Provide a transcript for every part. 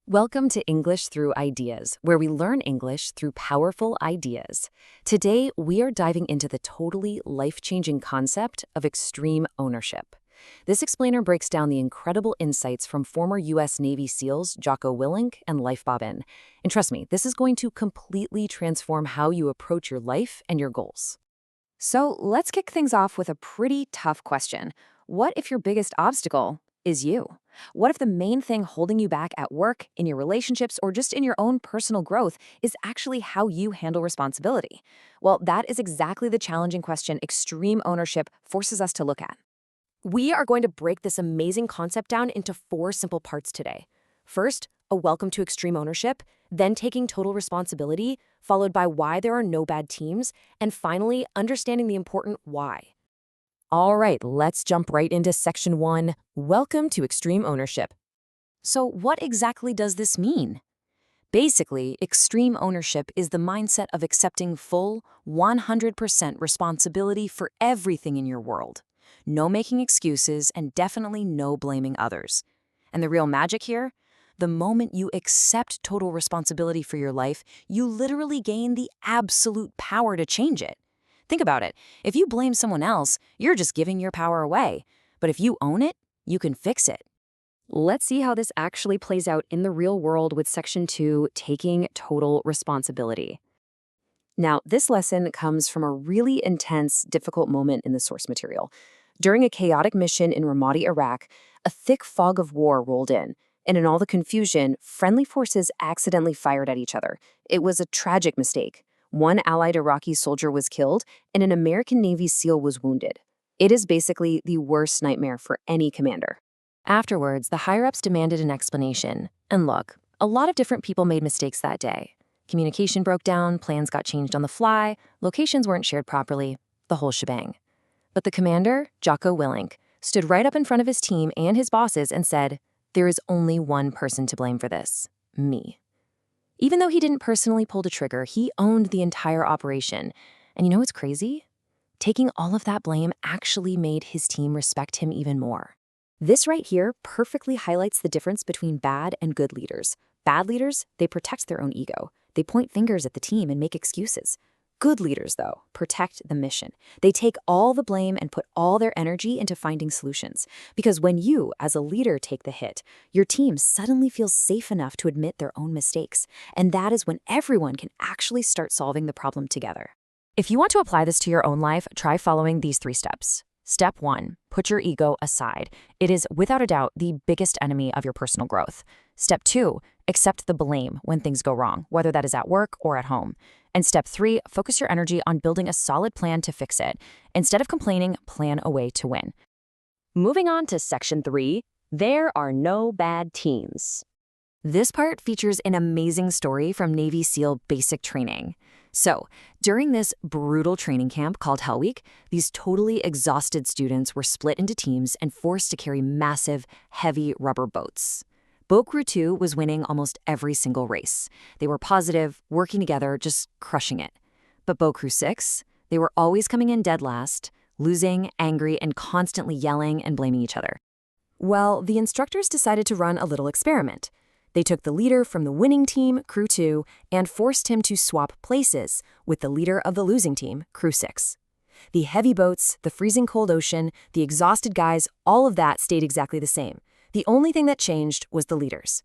Welcome to English Through Ideas, where we learn English through powerful ideas. Today, we are diving into the totally life-changing concept of extreme ownership. This explainer breaks down the incredible insights from former U.S. Navy SEALs Jocko Willink and Leif Babin. And trust me, this is going to completely transform how you approach your life and your goals. So let's kick things off with a pretty tough question. What if your biggest obstacle is you? What if the main thing holding you back at work, in your relationships, or just in your own personal growth is actually how you handle responsibility? Well, that is exactly the challenging question extreme ownership forces us to look at. We are going to break this amazing concept down into 4 simple parts today. First, a welcome to extreme ownership, then taking total responsibility, followed by why there are no bad teams, and finally, understanding the important why. All right, let's jump right into section 1, welcome to extreme ownership. So what exactly does this mean? Basically, extreme ownership is the mindset of accepting full, 100% responsibility for everything in your world. No making excuses and definitely no blaming others. And the real magic here? The moment you accept total responsibility for your life, you literally gain the absolute power to change it. Think about it. If you blame someone else, you're just giving your power away. But if you own it, you can fix it. Let's see how this actually plays out in the real world with Section 2, taking total responsibility. Now, this lesson comes from a really intense, difficult moment in the source material. During a chaotic mission in Ramadi, Iraq, a thick fog of war rolled in, and in all the confusion, friendly forces accidentally fired at each other. It was a tragic mistake. One allied Iraqi soldier was killed, and an American Navy SEAL was wounded. It is basically the worst nightmare for any commander. Afterwards, the higher-ups demanded an explanation. And look, a lot of different people made mistakes that day. Communication broke down, plans got changed on the fly, locations weren't shared properly, the whole shebang. But the commander, Jocko Willink, stood right up in front of his team and his bosses and said, "There is only one person to blame for this, me." Even though he didn't personally pull the trigger, he owned the entire operation. And you know what's crazy? Taking all of that blame actually made his team respect him even more. This right here perfectly highlights the difference between bad and good leaders. Bad leaders, they protect their own ego. They point fingers at the team and make excuses. Good leaders, though, protect the mission. They take all the blame and put all their energy into finding solutions. Because when you, as a leader, take the hit, your team suddenly feels safe enough to admit their own mistakes. And that is when everyone can actually start solving the problem together. If you want to apply this to your own life, try following these 3 steps. Step 1, put your ego aside. It is, without a doubt, the biggest enemy of your personal growth. Step 2, accept the blame when things go wrong, whether that is at work or at home. And step 3, focus your energy on building a solid plan to fix it. Instead of complaining, plan a way to win. Moving on to section 3, there are no bad teams. This part features an amazing story from Navy SEAL basic training. So, during this brutal training camp called Hell Week, these totally exhausted students were split into teams and forced to carry massive, heavy rubber boats. Boat Crew 2 was winning almost every single race. They were positive, working together, just crushing it. But Boat Crew 6, they were always coming in dead last, losing, angry, and constantly yelling and blaming each other. Well, the instructors decided to run a little experiment. They took the leader from the winning team, Crew 2, and forced him to swap places with the leader of the losing team, Crew 6. The heavy boats, the freezing cold ocean, the exhausted guys, all of that stayed exactly the same. The only thing that changed was the leaders.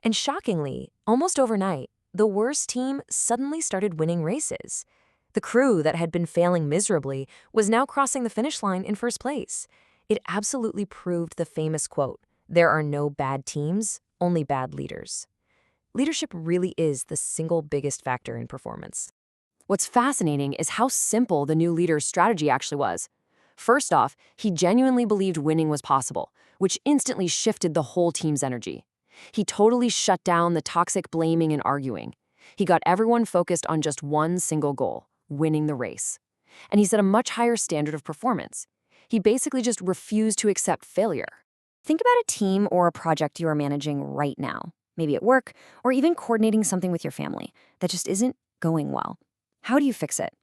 And shockingly, almost overnight, the worst team suddenly started winning races. The crew that had been failing miserably was now crossing the finish line in first place. It absolutely proved the famous quote, "There are no bad teams, only bad leaders." Leadership really is the single biggest factor in performance. What's fascinating is how simple the new leader's strategy actually was. First off, he genuinely believed winning was possible, which instantly shifted the whole team's energy. He totally shut down the toxic blaming and arguing. He got everyone focused on just one single goal, winning the race. And he set a much higher standard of performance. He basically just refused to accept failure. Think about a team or a project you are managing right now, maybe at work, or even coordinating something with your family that just isn't going well. How do you fix it?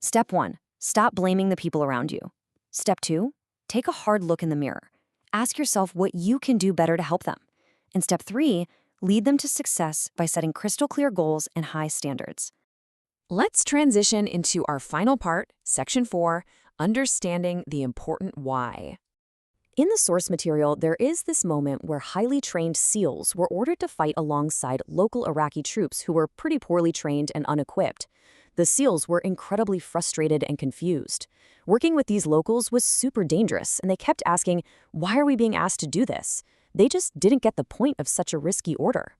Step 1, stop blaming the people around you. Step 2, take a hard look in the mirror. Ask yourself what you can do better to help them. And step 3, Lead them to success by setting crystal clear goals and high standards. Let's transition into our final part, Section 4, Understanding the Important Why. In the source material, there is this moment where highly trained SEALs were ordered to fight alongside local Iraqi troops who were pretty poorly trained and unequipped. The SEALs were incredibly frustrated and confused. Working with these locals was super dangerous, and they kept asking, "Why are we being asked to do this?" They just didn't get the point of such a risky order.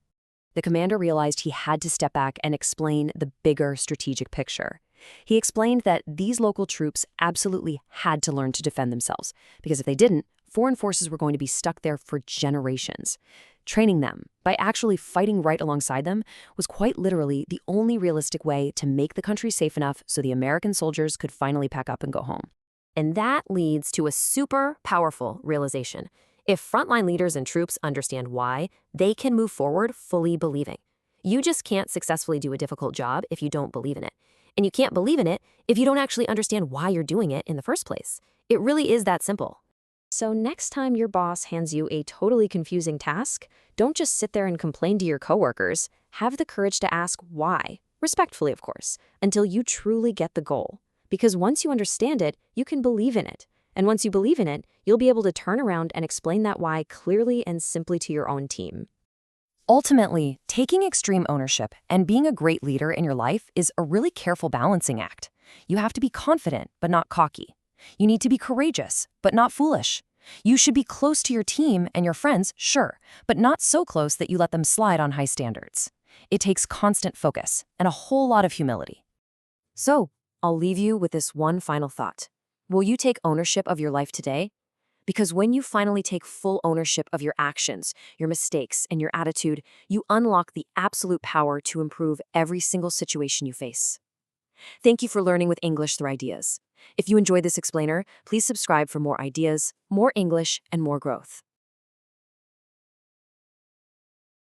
The commander realized he had to step back and explain the bigger strategic picture. He explained that these local troops absolutely had to learn to defend themselves, because if they didn't, foreign forces were going to be stuck there for generations. Training them, by actually fighting right alongside them, was quite literally the only realistic way to make the country safe enough so the American soldiers could finally pack up and go home. And that leads to a super powerful realization. If frontline leaders and troops understand why, they can move forward fully believing. You just can't successfully do a difficult job if you don't believe in it. And you can't believe in it if you don't actually understand why you're doing it in the first place. It really is that simple. So next time your boss hands you a totally confusing task, don't just sit there and complain to your coworkers. Have the courage to ask why, respectfully of course, until you truly get the goal. Because once you understand it, you can believe in it. And once you believe in it, you'll be able to turn around and explain that why clearly and simply to your own team. Ultimately, taking extreme ownership and being a great leader in your life is a really careful balancing act. You have to be confident, but not cocky. You need to be courageous, but not foolish. You should be close to your team and your friends, sure, but not so close that you let them slide on high standards. It takes constant focus and a whole lot of humility. So, I'll leave you with this one final thought. Will you take ownership of your life today? Because when you finally take full ownership of your actions, your mistakes, and your attitude, you unlock the absolute power to improve every single situation you face. Thank you for learning with English through ideas. If you enjoyed this explainer, please subscribe for more ideas, more English, and more growth.